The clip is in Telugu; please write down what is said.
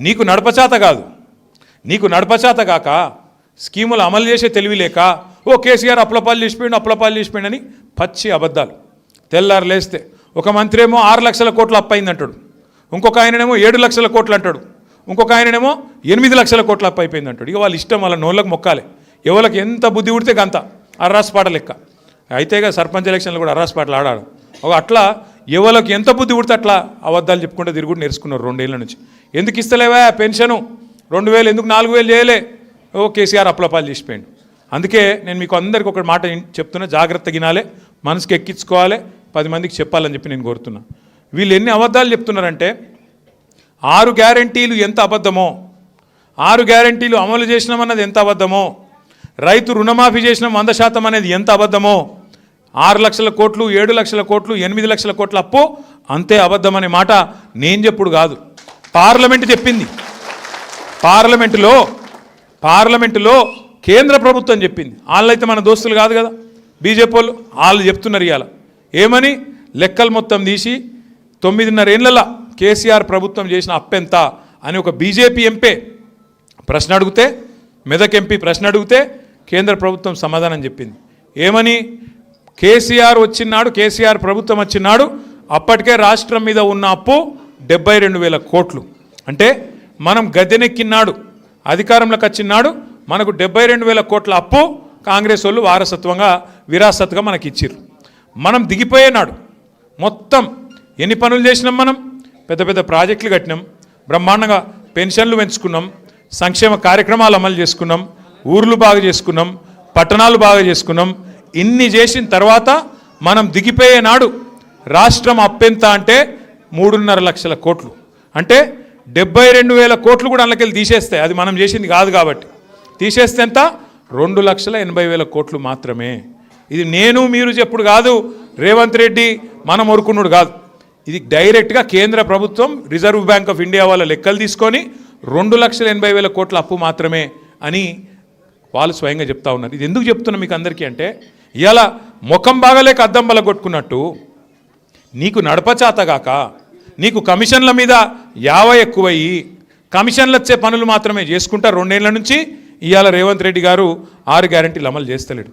నీకు నడపచాత కాదు, నీకు నడపచాత కాక స్కీములు అమలు చేసే తెలివి లేక ఓ కేసీఆర్ అప్లపాలు చేసిపోయిండు అని పచ్చి అబద్ధాలు. తెల్లారు లేస్తే ఒక మంత్రి ఏమో 6 లక్షల కోట్లు అప్పయింది అంటాడు, ఇంకొక ఆయననేమో 7 లక్షల కోట్లు అంటాడు, ఇంకొక ఆయననేమో 8 లక్షల కోట్లు అప్పు అయిపోయింది అంటాడు. ఇక వాళ్ళ ఇష్టం, వాళ్ళ నోళ్ళకు మొక్కాలి. ఎవరికి ఎంత బుద్ధి ఉడితే గంత అర్రాస్పాట లెక్క. అయితేగా సర్పంచ్ ఎలక్షన్లు కూడా అర్రాస్పాటలు ఆడాడు. అట్లా ఎవరికి ఎంత బుద్ధి ఉడితే అట్లా అబద్ధాలు చెప్పుకుంటే తిరుగుడు నేర్చుకున్నారు 2 ఏళ్ళ నుంచి. ఎందుకు ఇస్తలేవా పెన్షను 2000, ఎందుకు 4000 చేయలే? ఓ కేసీఆర్ అప్లపాలు చేసిపోయిండు. అందుకే నేను మీకు అందరికీ ఒక మాట చెప్తున్నా, జాగ్రత్త గినాలే, మనసుకి ఎక్కించుకోవాలి, 10 మందికి చెప్పాలని చెప్పి నేను కోరుతున్నా. వీళ్ళు ఎన్ని అబద్ధాలు చెప్తున్నారంటే 6 గ్యారంటీలు ఎంత అబద్ధమో, 6 గ్యారంటీలు అమలు చేసినామన్నది ఎంత అబద్ధమో, రైతు రుణమాఫీ చేసిన 100% అనేది ఎంత అబద్ధమో, 6 లక్షల కోట్లు 7 లక్షల కోట్లు 8 లక్షల కోట్ల అప్పు అంతే అబద్ధం అనే మాట నేను చెప్పుడు కాదు, పార్లమెంటు చెప్పింది. పార్లమెంటులో కేంద్ర ప్రభుత్వం చెప్పింది. వాళ్ళైతే మన దోస్తులు కాదు కదా, బీజేపీ వాళ్ళు చెప్తున్నారు ఇవాళ ఏమని, లెక్కలు మొత్తం తీసి 9.5 ఏళ్లలో కేసీఆర్ ప్రభుత్వం చేసిన అప్పెంత అని ఒక బీజేపీ ఎంపీ ప్రశ్న అడిగితే, మెదక్ ఎంపీ ప్రశ్న అడిగితే కేంద్ర ప్రభుత్వం సమాధానం చెప్పింది. ఏమని, కేసీఆర్ ప్రభుత్వం వచ్చినాడు అప్పటికే రాష్ట్రం మీద ఉన్న అప్పు 72,000 కోట్లు. అంటే మనం గద్దెనెక్కినాడు, అధికారంలోకి వచ్చినాడు, మనకు 72,000 కోట్ల అప్పు కాంగ్రెస్ వాళ్ళు వారసత్వంగా విరాసత్గా మనకి ఇచ్చిర్రు. మనం దిగిపోయేనాడు మొత్తం ఎన్ని పనులు చేసినాం, మనం పెద్ద పెద్ద ప్రాజెక్టులు కట్టినాం, బ్రహ్మాండంగా పెన్షన్లు పెంచుకున్నాం, సంక్షేమ కార్యక్రమాలు అమలు చేసుకున్నాం, ఊర్లు బాగా చేసుకున్నాం, పట్టణాలు బాగా చేసుకున్నాం. ఇన్ని చేసిన తర్వాత మనం దిగిపోయేనాడు రాష్ట్రం అప్పెంత అంటే 3.5 లక్షల కోట్లు. అంటే 72,000 కోట్లు కూడా అందులోకెళ్ళి తీసేస్తే, అది మనం చేసింది కాదు కాబట్టి తీసేస్తే ఎంత, 2,80,000 కోట్లు మాత్రమే. ఇది నేను మీరు చెప్పుడు కాదు, రేవంత్ రెడ్డి మనం ఒరుకున్నాడు కాదు, ఇది డైరెక్ట్గా కేంద్ర ప్రభుత్వం రిజర్వ్ బ్యాంక్ ఆఫ్ ఇండియా వాళ్ళ లెక్కలు తీసుకొని 2,80,000 కోట్ల అప్పు మాత్రమే అని వాళ్ళు స్వయంగా చెప్తా ఉన్నారు. ఇది ఎందుకు చెప్తున్నా మీకు అందరికీ అంటే, ఇవాళ ముఖం బాగలేక అద్దం బల కొట్టుకున్నట్టు నీకు నడపచాతగాక, నీకు కమిషన్ల మీద ఎక్కువయ్యి కమిషన్లు వచ్చే పనులు మాత్రమే చేసుకుంటా 2 ఏళ్ల నుంచి ఇవాళ రేవంత్ రెడ్డి గారు 6 గ్యారెంటీలు అమలు చేస్తలేడు.